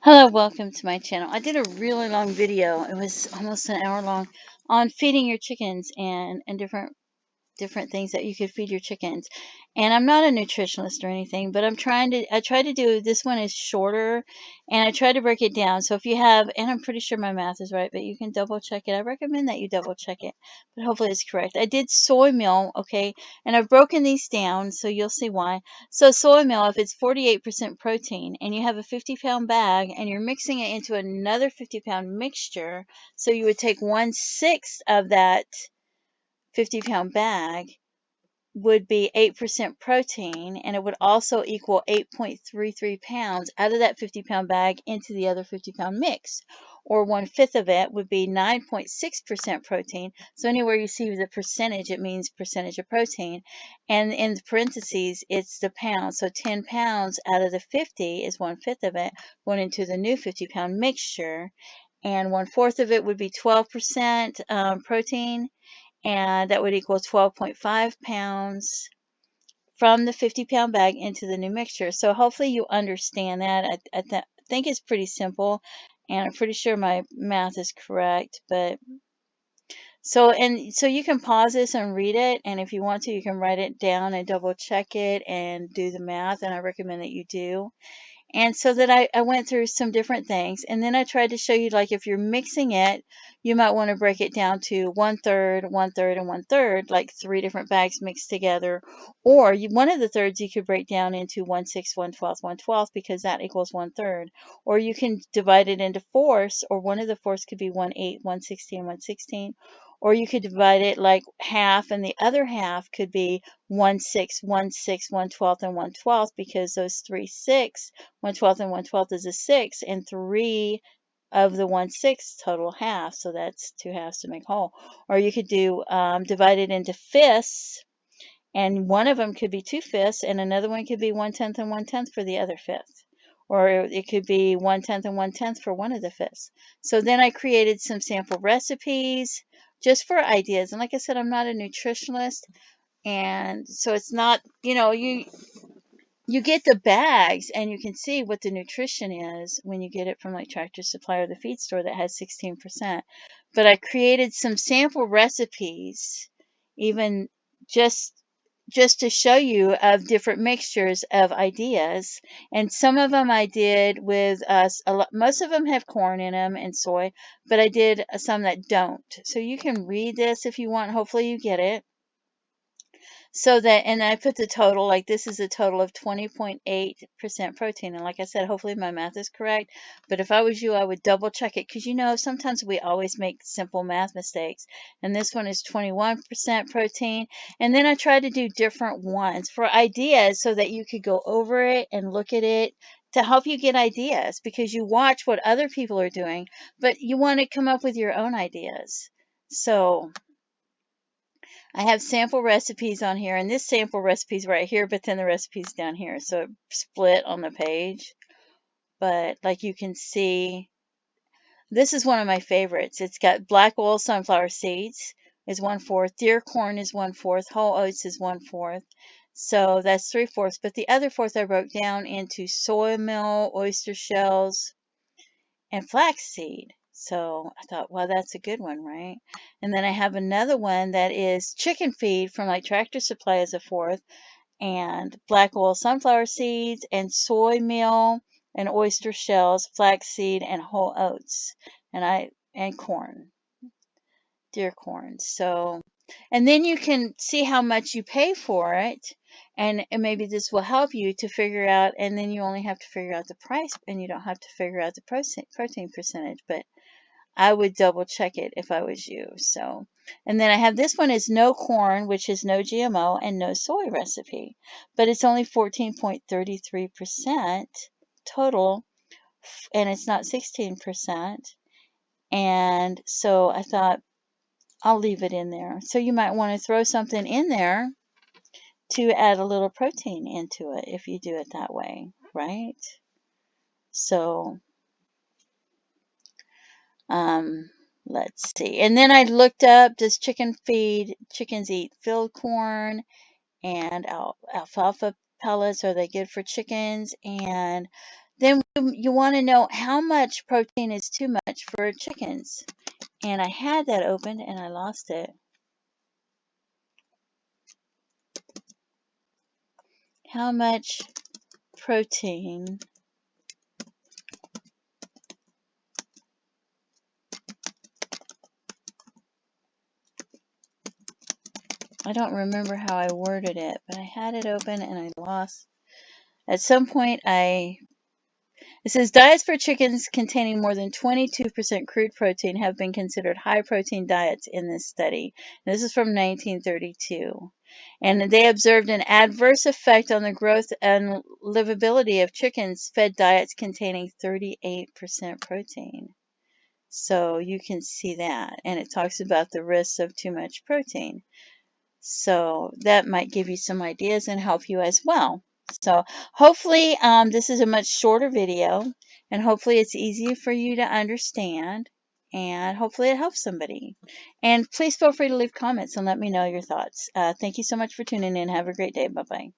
Hello, welcome to my channel. I did a really long video. It was almost an hour long on feeding your chickens and different things that you could feed your chickens. And I'm not a nutritionist or anything, but I try to do, this one is shorter, and I try to break it down. So if you have, and I'm pretty sure my math is right, but you can double check it. I recommend that you double check it, but hopefully it's correct. I did soy meal, okay, and I've broken these down so you'll see why. So soy meal, if it's 48% protein and you have a 50-pound bag and you're mixing it into another 50-pound mixture, so you would take 1/6 of that 50-pound bag would be 8% protein, and it would also equal 8.33 pounds out of that 50-pound bag into the other 50-pound mix. Or 1/5 of it would be 9.6% protein. So anywhere you see the percentage, it means percentage of protein. And in the parentheses, it's the pounds. So 10 pounds out of the 50 is 1/5 of it going into the new 50-pound mixture. And 1/4 of it would be 12% protein, and that would equal 12.5 pounds from the 50-pound bag into the new mixture. So hopefully you understand that. I think it's pretty simple, and I'm pretty sure my math is correct. But so you can pause this and read it, and if you want to, you can write it down and double check it and do the math, and I recommend that you do. And so that I went through some different things, and then I tried to show you, like, if you're mixing it, you might want to break it down to 1/3, 1/3, and 1/3, like 3 different bags mixed together. Or one of the thirds you could break down into 1/6, 1/12, 1/12, because that equals 1/3. Or you can divide it into fourths, or one of the fourths could be 1/8, 1/16, 1/16. Or you could divide it like half, and the other half could be 1/6, 1/6, 1/12, and 1/12, because those 3/6, 1/12 and 1/12 is a 6, and 3 of the 1/6 total half, so that's 2 halves to make whole. Or you could do divide it into fifths, and one of them could be 2/5, and another one could be 1/10 and 1/10 for the other fifth. Or it could be 1/10 and 1/10 for one of the fifths. So then I created some sample recipes just for ideas. And like I said, I'm not a nutritionist, and so it's not, you get the bags and you can see what the nutrition is when you get it from like Tractor Supply or the feed store that has 16%. But I created some sample recipes, even just just to show you, of different mixtures of ideas. And some of them I did with most of them have corn in them and soy, but I did some that don't. So you can read this if you want. Hopefully you get it. So that, and I put the total, like this is a total of 20.8% protein. And like I said, hopefully my math is correct. But if I was you, I would double check it, because sometimes we always make simple math mistakes. And this one is 21% protein. And then I tried to do different ones for ideas so that you could go over it and look at it to help you get ideas, because you watch what other people are doing, but you want to come up with your own ideas. So I have sample recipes on here, and this sample recipe is right here, but then the recipe's down here, so it split on the page. But like you can see, this is one of my favorites. It's got black oil sunflower seeds is 1/4, deer corn is 1/4, whole oats is 1/4. So that's 3/4. But the other fourth I broke down into soy meal, oyster shells, and flaxseed. So I thought, well, that's a good one, right? And then I have another one that is chicken feed from like Tractor Supply as a fourth, and black oil sunflower seeds, and soy meal, and oyster shells, flaxseed, and whole oats, and corn, deer corn. So, and then you can see how much you pay for it, and maybe this will help you to figure out, and then you only have to figure out the price, and you don't have to figure out the protein percentage. But I would double check it if I was you. So, and then I have this one is no corn, which is no GMO and no soy recipe, but it's only 14.33% total, and it's not 16%. And so I thought, I'll leave it in there. So you might want to throw something in there to add a little protein into it if you do it that way, right? So, let's see. And then I looked up, does chickens eat field corn and alfalfa pellets? Are they good for chickens? And Then you want to know how much protein is too much for chickens. And I had that open and I lost it. How much protein I don't remember how I worded it, but I had it open and I lost. At some point, it says diets for chickens containing more than 22% crude protein have been considered high protein diets in this study. And this is from 1932. And they observed an adverse effect on the growth and livability of chickens fed diets containing 38% protein. So you can see that. And it talks about the risks of too much protein. So that might give you some ideas and help you as well. So hopefully this is a much shorter video, and hopefully it's easy for you to understand, and hopefully it helps somebody. And please feel free to leave comments and let me know your thoughts. Thank you so much for tuning in. Have a great day. Bye-bye.